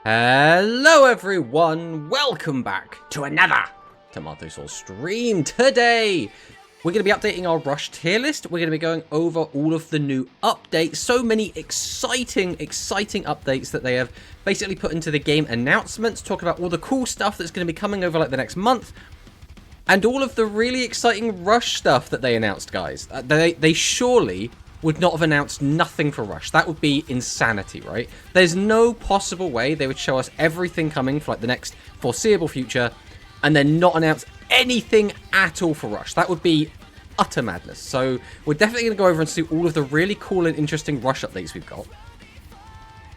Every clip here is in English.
Hello everyone, welcome back to another Tomato Sauce stream. Today, we're going to be updating our Rush tier list. We're going to be going over all of the new updates. So many exciting updates that they have basically put into the game announcements. Talk about all the cool stuff that's going to be coming over like the next month. And all of the really exciting Rush stuff that they announced, guys. They surely would not have announced nothing for Rush. That would be insanity, right? There's no possible way they would show us everything coming for like the next foreseeable future and then not announce anything at all for Rush. That would be utter madness. So we're definitely going to go over and see all of the really cool and interesting Rush updates we've got.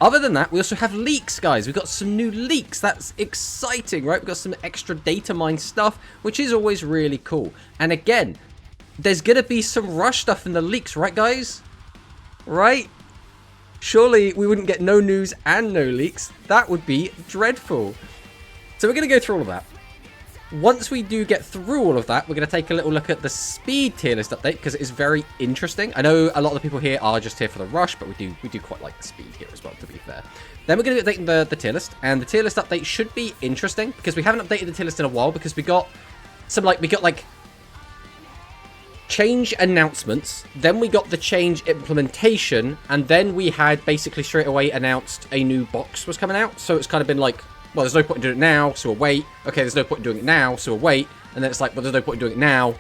Other than that, we also have leaks, guys. We've got some new leaks. That's exciting, right? We've got some extra data mine stuff, which is always really cool. And again, there's going to be some Rush stuff in the leaks, right, guys? Right? Surely we wouldn't get no news and no leaks. That would be dreadful. So we're going to go through all of that. Once we do get through all of that, we're going to take a little look at the speed tier list update because it is very interesting. I know a lot of the people here are just here for the Rush, but we do quite like the speed here as well, to be fair. Then we're going to be updating the tier list, and the tier list update should be interesting because we haven't updated the tier list in a while because we got change announcements, then we got the change implementation, and then we had basically straight away announced a new box was coming out. So it's kind of been like, well, there's no point in doing it now, so we'll wait. Okay, there's no point in doing it now, so we'll wait. And then it's like, well, there's no point in doing it now,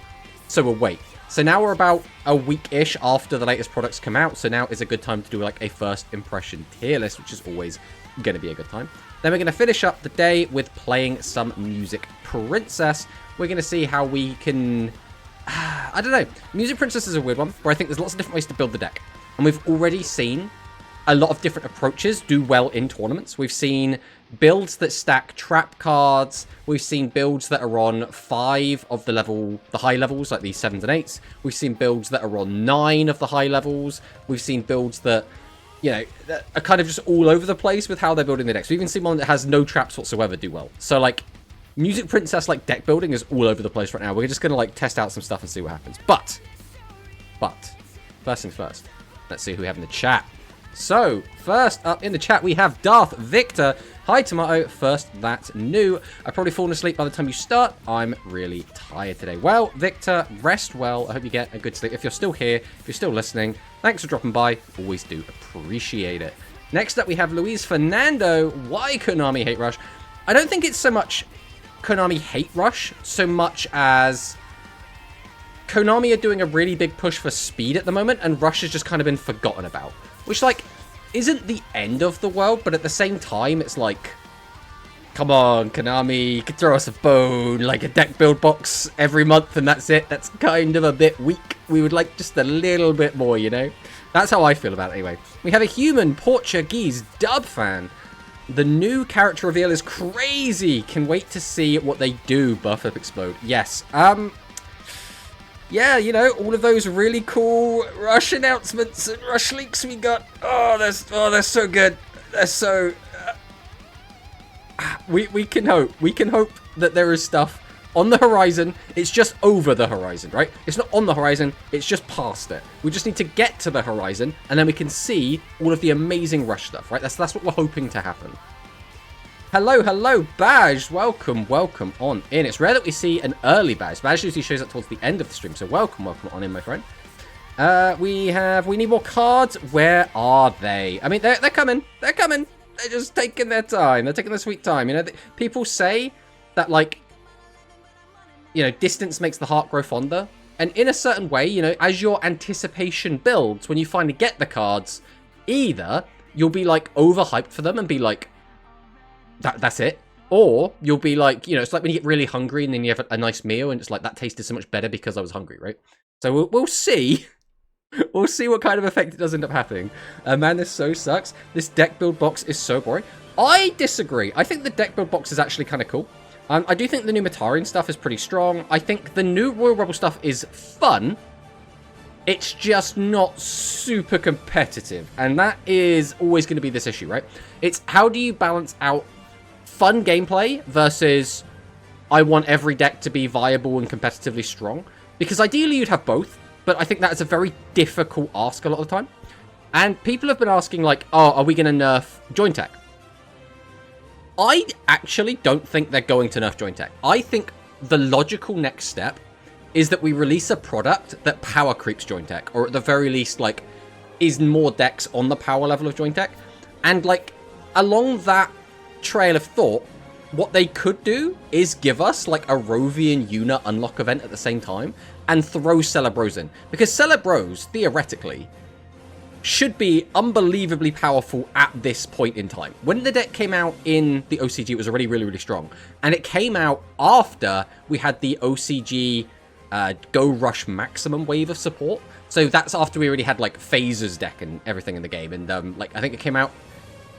so we'll wait. So now we're about a week-ish after the latest products come out, so now is a good time to do like a first impression tier list, which is always going to be a good time. Then we're going to finish up the day with playing some Music Princess. We're going to see how we can... I don't know. Music Princess is a weird one, where I think there's lots of different ways to build the deck. And we've already seen a lot of different approaches do well in tournaments. We've seen builds that stack trap cards. We've seen builds that are on 5 of the high levels, like these 7s and 8s. We've seen builds that are on 9 of the high levels. We've seen builds that, you know, that are kind of just all over the place with how they're building the decks. We've even seen one that has no traps whatsoever do well. So, like, Music Princess, like, deck building is all over the place right now. We're just going to, like, test out some stuff and see what happens. But, first things first, let's see who we have in the chat. So, first up in the chat, we have Darth Victor. Hi, Tomato. First, that's new. I've probably fallen asleep by the time you start. I'm really tired today. Well, Victor, rest well. I hope you get a good sleep. If you're still here, if you're still listening, thanks for dropping by. Always do appreciate it. Next up, we have Luis Fernando. Why Konami hate Rush? I don't think it's so much Konami hate Rush so much as Konami are doing a really big push for speed at the moment, and Rush has just kind of been forgotten about. Which, like, isn't the end of the world, but at the same time, it's like, come on, Konami, you could throw us a bone, like a deck build box every month, and that's it. That's kind of a bit weak. We would like just a little bit more, you know? That's how I feel about it anyway. We have a human Portuguese dub fan. The new character reveal is crazy. Can wait to see what they do. Buff up explode. Yes. Yeah, you know, all of those really cool Rush announcements and Rush leaks we got. They're so good. They're so... We can hope. We can hope that there is stuff on the horizon. It's just over the horizon, right? It's not on the horizon. It's just past it. We just need to get to the horizon, and then we can see all of the amazing Rush stuff, right? That's what we're hoping to happen. Hello, Baj. Welcome on in. It's rare that we see an early Baj. Baj usually shows up towards the end of the stream, so welcome on in, my friend. We need more cards. Where are they? I mean, they're coming. They're coming. They're just taking their time. They're taking their sweet time. You know, people say that, like, you know, distance makes the heart grow fonder. And in a certain way, you know, as your anticipation builds, when you finally get the cards, either you'll be, like, overhyped for them and be like, that's it. Or you'll be like, you know, it's like when you get really hungry and then you have a nice meal and it's like, that tasted so much better because I was hungry, right? So we'll see. We'll see what kind of effect it does end up happening. Man, this so sucks. This deck build box is so boring. I disagree. I think the deck build box is actually kind of cool. I do think the new Matarian stuff is pretty strong. I think the new Royal Rebel stuff is fun. It's just not super competitive. And that is always going to be this issue, right? It's how do you balance out fun gameplay versus I want every deck to be viable and competitively strong? Because ideally you'd have both, but I think that is a very difficult ask a lot of the time. And people have been asking, like, oh, are we going to nerf Joint Tech? I actually don't think they're going to nerf Jointech. I think the logical next step is that we release a product that power creeps Jointech, or at the very least, like, is more decks on the power level of Jointech. And, like, along that trail of thought, what they could do is give us, like, a Rovian Yuna unlock event at the same time and throw Celebros in. Because Celebros, theoretically, should be unbelievably powerful at this point in time. When the deck came out in the OCG, it was already really, really strong. And it came out after we had the OCG Go Rush Maximum wave of support. So that's after we already had, like, Phaser's deck and everything in the game. And, like, I think it came out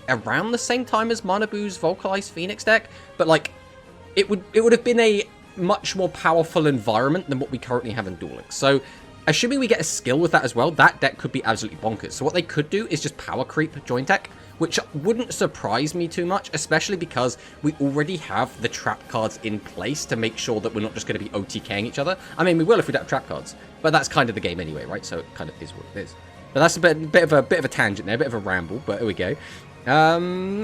around the same time as Manabu's Vocalized Phoenix deck. But, like, it would have been a much more powerful environment than what we currently have in Duel Links. So, assuming we get a skill with that as well, that deck could be absolutely bonkers. So what they could do is just power creep Jointech, which wouldn't surprise me too much, especially because we already have the trap cards in place to make sure that we're not just going to be OTKing each other. I mean, we will if we don't have trap cards, but that's kind of the game anyway, right? So it kind of is what it is. But that's a bit of a tangent there, a bit of a ramble, but here we go.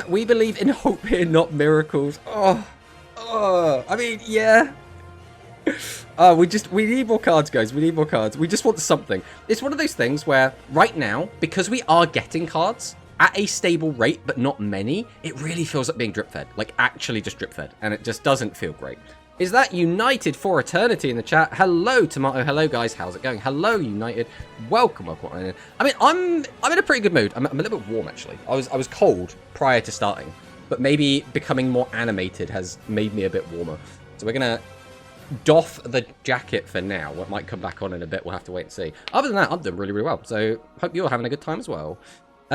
We believe in hope here, not miracles. I mean, yeah. We need more cards, guys. We need more cards. We just want something. It's one of those things where, right now, because we are getting cards at a stable rate, but not many, it really feels like being drip-fed. Like, actually just drip-fed. And it just doesn't feel great. Is that United for Eternity in the chat? Hello, Tomato. Hello, guys. How's it going? Hello, United. Welcome. I mean, I'm in a pretty good mood. I'm a little bit warm, actually. I was cold prior to starting, but maybe becoming more animated has made me a bit warmer. So we're going to doff the jacket for now. What might come back on in a bit, we'll have to wait and see. Other than that, I'm doing really, really well. So hope you're having a good time as well.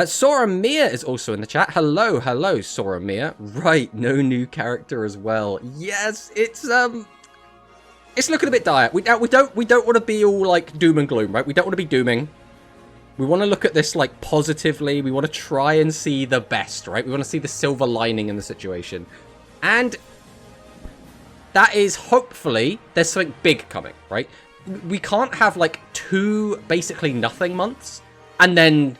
Sora Mia is also in the chat. Hello, Sora Mia. Right, no new character as well. Yes, it's looking a bit dire. We don't want to be all like doom and gloom, right? We don't want to be dooming. We want to look at this like positively. We want to try and see the best, right? We want to see the silver lining in the situation. And that is, hopefully, there's something big coming, right? We can't have, like, 2 basically nothing months, and then,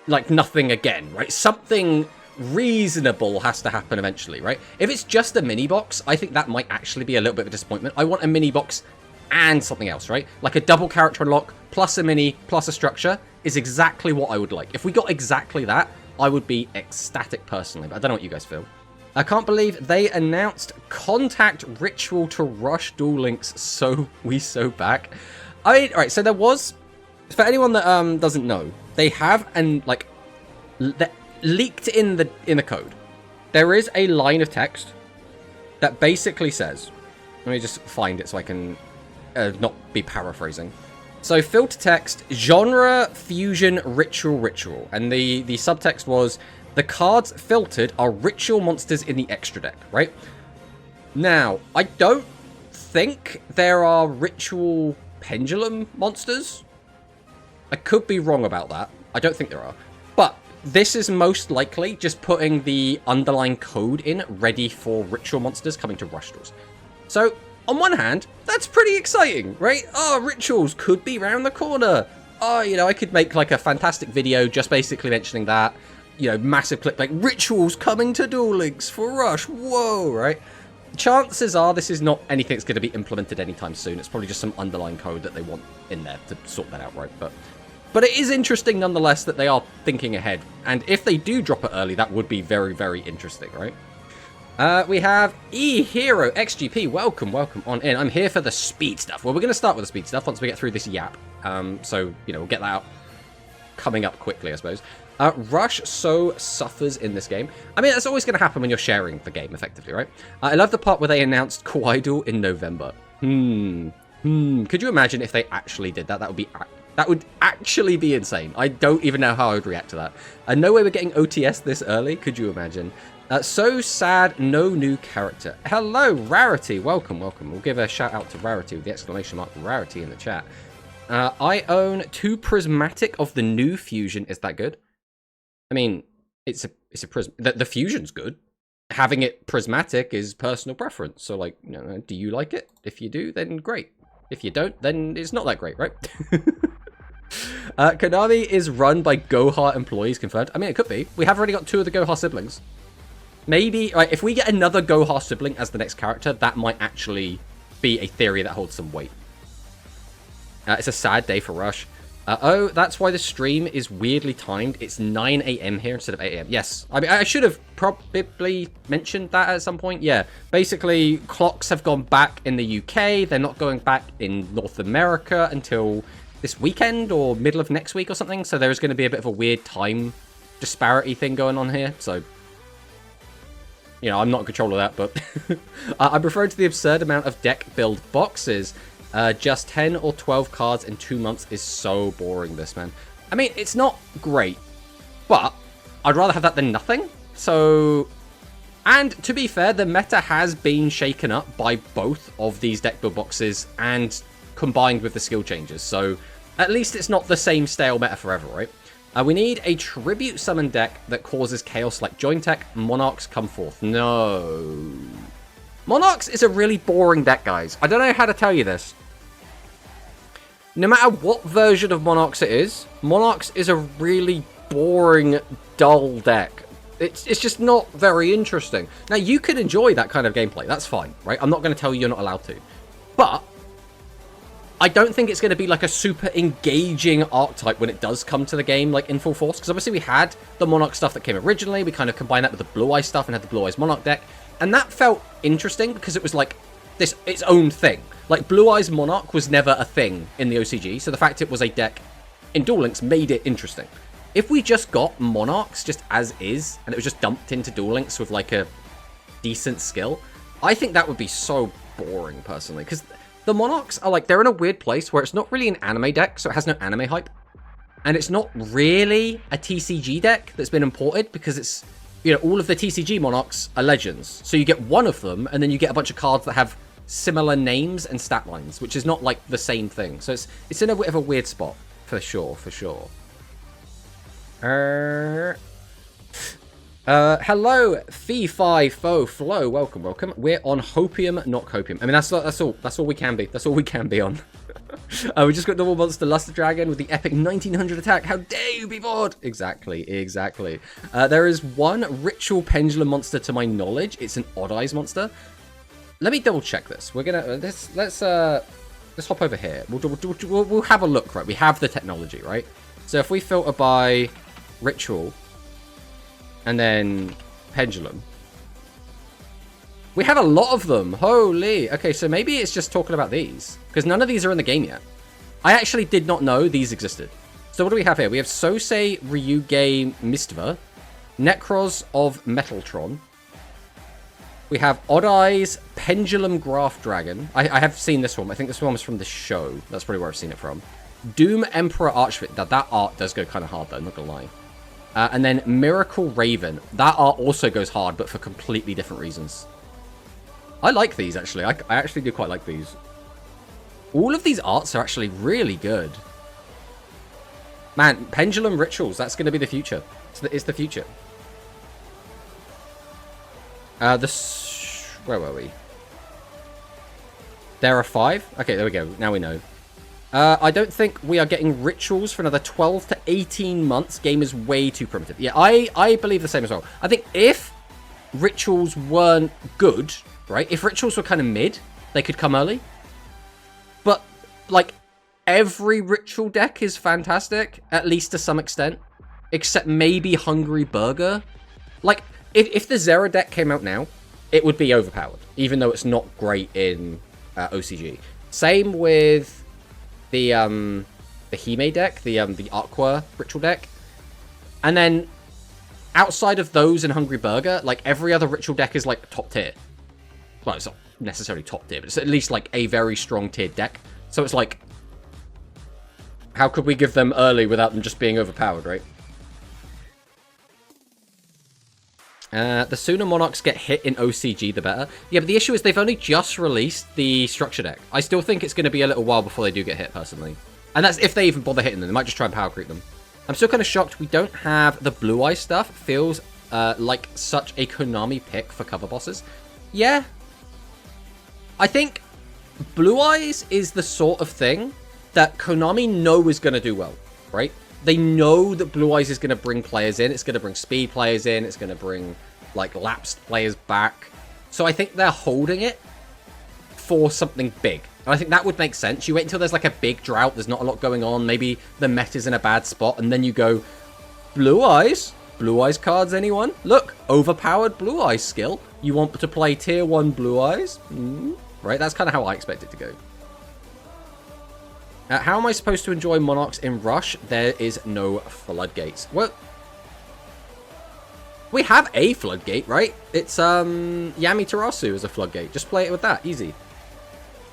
like, nothing again, right? Something reasonable has to happen eventually, right? If it's just a mini-box, I think that might actually be a little bit of a disappointment. I want a mini-box and something else, right? Like a double character unlock, plus a mini, plus a structure, is exactly what I would like. If we got exactly that, I would be ecstatic personally, but I don't know what you guys feel. I can't believe they announced Contact Ritual to rush Duel Links so back. I mean, alright, so there was, for anyone that doesn't know, they have leaked in the code. There is a line of text that basically says, let me just find it so I can not be paraphrasing. So filter text, genre fusion ritual, and the subtext was, the cards filtered are ritual monsters in the extra deck, right? Now, I don't think there are ritual pendulum monsters. I could be wrong about that. I don't think there are. But this is most likely just putting the underlying code in ready for ritual monsters coming to Rush Duels. So, on one hand, that's pretty exciting, right? Oh, rituals could be round the corner. Oh, you know, I could make like a fantastic video just basically mentioning that. You know, massive clip like rituals coming to Duel Links for Rush. Whoa, right? Chances are this is not anything that's going to be implemented anytime soon. It's probably just some underlying code that they want in there to sort that out, right? But it is interesting nonetheless that they are thinking ahead. And if they do drop it early, that would be very, very interesting, right? We have E-Hero XGP. Welcome on in. I'm here for the speed stuff. Well, we're going to start with the speed stuff once we get through this yap. So, you know, we'll get that out coming up quickly, I suppose. Rush so suffers in this game. I mean, that's always going to happen when you're sharing the game, effectively, right? I love the part where they announced Kawaii Duel in November. Could you imagine if they actually did that? That would actually be insane. I don't even know how I would react to that. No way we're getting OTS this early. Could you imagine? So sad, no new character. Hello, Rarity. Welcome. We'll give a shout out to Rarity with the exclamation mark Rarity in the chat. I own 2 Prismatic of the new Fusion. Is that good? I mean, it's a prism. The Fusion's good. Having it prismatic is personal preference. So, like, you know, do you like it? If you do, then great. If you don't, then it's not that great, right? Konami is run by Goha employees, confirmed. I mean, it could be. We have already got 2 of the Goha siblings. Maybe, right, if we get another Gohar sibling as the next character, that might actually be a theory that holds some weight. It's a sad day for Rush. Oh, that's why the stream is weirdly timed. It's 9 a.m. here instead of 8 a.m. Yes. I mean, I should have probably mentioned that at some point. Yeah. Basically, clocks have gone back in the UK. They're not going back in North America until this weekend or middle of next week or something. So there's going to be a bit of a weird time disparity thing going on here. So, you know, I'm not in control of that, but I'm referring to the absurd amount of deck build boxes. Just 10 or 12 cards in 2 months is so boring, this, man. I mean, it's not great, but I'd rather have that than nothing. So, and to be fair, the meta has been shaken up by both of these deck build boxes and combined with the skill changes. So, at least it's not the same stale meta forever, right? We need a tribute summon deck that causes chaos like Jointech. Monarchs come forth. No. Monarchs is a really boring deck, guys. I don't know how to tell you this. No matter what version of Monarchs it is, Monarchs is a really boring, dull deck. It's just not very interesting. Now, you could enjoy that kind of gameplay. That's fine, right? I'm not going to tell you you're not allowed to. But I don't think it's going to be like a super engaging archetype when it does come to the game, like in full force. Because obviously we had the Monarch stuff that came originally. We kind of combined that with the Blue Eyes stuff and had the Blue Eyes Monarch deck. And that felt interesting because it was like this its own thing. Like, Blue Eyes Monarch was never a thing in the OCG, so the fact it was a deck in Duel Links made it interesting. If we just got Monarchs just as is, and it was just dumped into Duel Links with, like, a decent skill, I think that would be so boring, personally. Because the Monarchs are, like, they're in a weird place where it's not really an anime deck, so it has no anime hype. And it's not really a TCG deck that's been imported, because it's, you know, all of the TCG Monarchs are legends. So you get one of them, and then you get a bunch of cards that have similar names and stat lines, which is not like the same thing. So it's in a bit of a weird spot, for sure, for sure. Hello, Fee5Fo Flow, welcome. We're on Hopium, not Copium. I mean, that's all we can be. That's all we can be on. We just got Double Monster Luster Dragon with the epic 1900 attack. How dare you be bored? Exactly. There is one Ritual Pendulum monster to my knowledge. It's an Odd Eyes monster. Let me double check this. We're gonna let's hop over here. We'll have a look, right? We have the technology, right? So if we filter by Ritual and then Pendulum, we have a lot of them. Holy. Okay, so maybe it's just talking about these, because none of these are in the game yet. I actually did not know these existed. So what do we have here? We have Sosei Ryuge Mistva, Necros of Metaltron. We have Odd Eyes Pendulum Graph Dragon. I have seen this one. I think this one was from the show. That's probably where I've seen it from. Doom Emperor Archvit. That art does go kind of hard, though, not gonna lie. And then Miracle Raven. That art also goes hard, but for completely different reasons. I like these, actually. I actually do quite like these. All of these arts are actually really good. Man, Pendulum Rituals. That's going to be the future. It's the future. Where were we? There are 5? Okay, there we go. Now we know. I don't think we are getting Rituals for another 12 to 18 months. Game is way too primitive. Yeah, I believe the same as well. I think if Rituals weren't good, right? If Rituals were kind of mid, they could come early. But, like, every Ritual deck is fantastic, at least to some extent. Except maybe Hungry Burger. Like, if the Zera deck came out now, it would be overpowered, even though it's not great in OCG. Same with the Hime deck, the Aqua Ritual deck. And then, outside of those and Hungry Burger, like, every other Ritual deck is, like, top tier. Well, it's not necessarily top tier, but it's at least, like, a very strong tiered deck. So it's like, how could we give them early without them just being overpowered, right? The sooner Monarchs get hit in OCG, the better. Yeah, but the issue is they've only just released the structure deck. I still think it's going to be a little while before they do get hit, personally. And that's if they even bother hitting them. They might just try and power creep them. I'm still kind of shocked we don't have the Blue Eye stuff. Feels like such a Konami pick for cover bosses. Yeah. I think Blue Eyes is the sort of thing that Konami know is going to do well, right? They know that Blue Eyes is going to bring players in. It's going to bring speed players in. It's going to bring like lapsed players back. So I think they're holding it for something big. And I think that would make sense. You wait until there's like a big drought, there's not a lot going on, maybe the meta's in a bad spot, and then you go, Blue Eyes? Blue Eyes cards, anyone? Look, overpowered Blue Eyes skill. You want to play tier 1 Blue Eyes? Right, that's kind of how I expect it to go. How am I supposed to enjoy Monarchs in Rush? There is no floodgates. Well, we have a floodgate, right? It's Yamitarasu as a floodgate. Just play it with that, easy.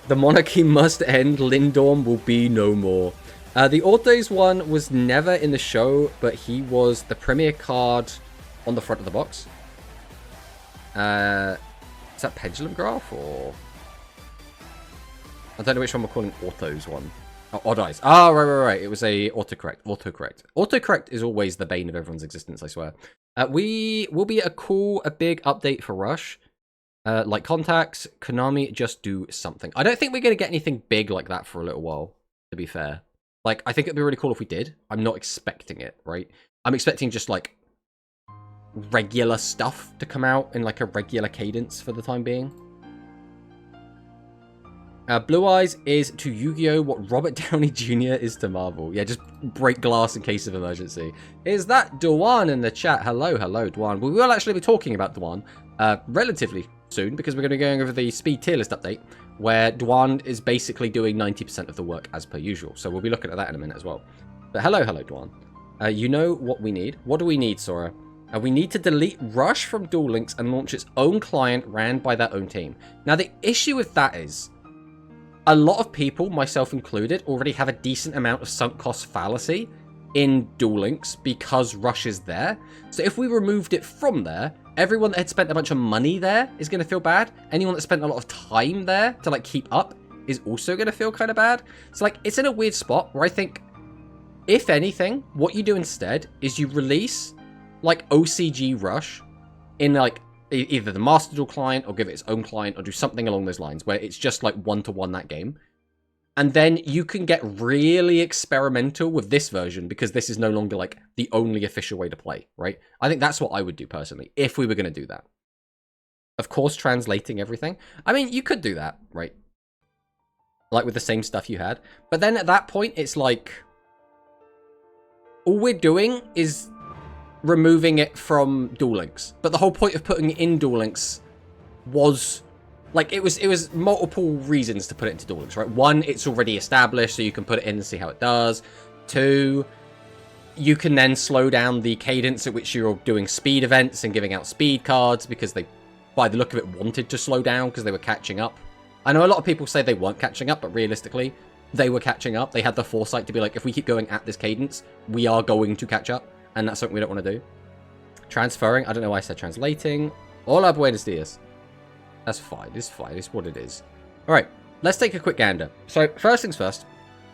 The monarchy must end. Lindorm will be no more. The Ortho's one was never in the show, but he was the premier card on the front of the box. Is that Pendulum Graph or... I don't know which one we're calling Ortho's one. Oh, Odd Eyes. Ah, right. It was a autocorrect. Autocorrect is always the bane of everyone's existence, I swear. We will be a big update for Rush. Like Contacts, Konami, just do something. I don't think we're going to get anything big like that for a little while, to be fair. Like, I think it'd be really cool if we did. I'm not expecting it, right? I'm expecting just, like, regular stuff to come out in, like, a regular cadence for the time being. Blue Eyes is to Yu-Gi-Oh! What Robert Downey Jr. is to Marvel. Yeah, just break glass in case of emergency. Is that Dwan in the chat? Hello, Dwan. We will actually be talking about Dwan relatively soon, because we're going to be going over the speed tier list update, where Dwan is basically doing 90% of the work as per usual. So we'll be looking at that in a minute as well. But hello, Dwan. You know what we need? What do we need, Sora? We need to delete Rush from Duel Links and launch its own client ran by their own team. Now, the issue with that is, a lot of people, myself included, already have a decent amount of sunk cost fallacy in Duel Links because Rush is there. So if we removed it from there, everyone that had spent a bunch of money there is going to feel bad. Anyone that spent a lot of time there to like keep up is also going to feel kind of bad. So like, it's in a weird spot where I think, if anything, what you do instead is you release like OCG Rush in like either the Master Duel client or give it its own client or do something along those lines where it's just like one-to-one that game. And then you can get really experimental with this version because this is no longer like the only official way to play, right? I think that's what I would do personally if we were going to do that. Of course, translating everything. I mean, you could do that, right? Like with the same stuff you had. But then at that point, it's like, all we're doing is removing it from Duel Links. But the whole point of putting it in Duel Links was, like, it was multiple reasons to put it into Duel Links, right? One, it's already established, so you can put it in and see how it does. Two, you can then slow down the cadence at which you're doing speed events and giving out speed cards, because they, by the look of it, wanted to slow down because they were catching up. I know a lot of people say they weren't catching up, but realistically, they were catching up. They had the foresight to be like, if we keep going at this cadence, we are going to catch up. And that's something we don't want to do. Transferring. I don't know why I said translating. Hola, buenos dias. That's fine. It's fine. It's what it is. All right. Let's take a quick gander. So, first things first.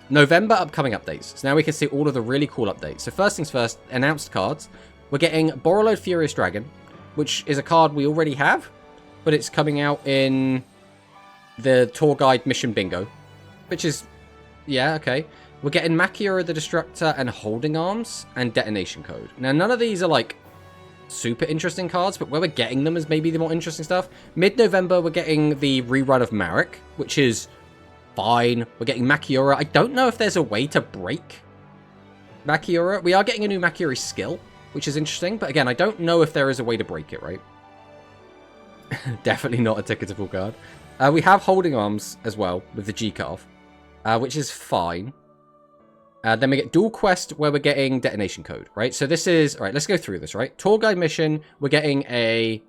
November upcoming updates. So now we can see all of the really cool updates. So, first things first. Announced cards. We're getting Borreload Furious Dragon, which is a card we already have. But it's coming out in the Tour Guide Mission Bingo. Which is... yeah, okay. We're getting Makiura the Destructor and Holding Arms and Detonation Code. Now, none of these are, like, super interesting cards, but where we're getting them is maybe the more interesting stuff. Mid-November, we're getting the rerun of Marek, which is fine. We're getting Makiura. I don't know if there's a way to break Makiura. We are getting a new Makiura skill, which is interesting, but again, I don't know if there is a way to break it, right? Definitely not a ticketable card. We have Holding Arms as well, with the G cutoff, which is fine. Then we get Dual Quest, where we're getting Detonation Code, right? So this is... all right, let's go through this, right? Tour Guide Mission, we're getting a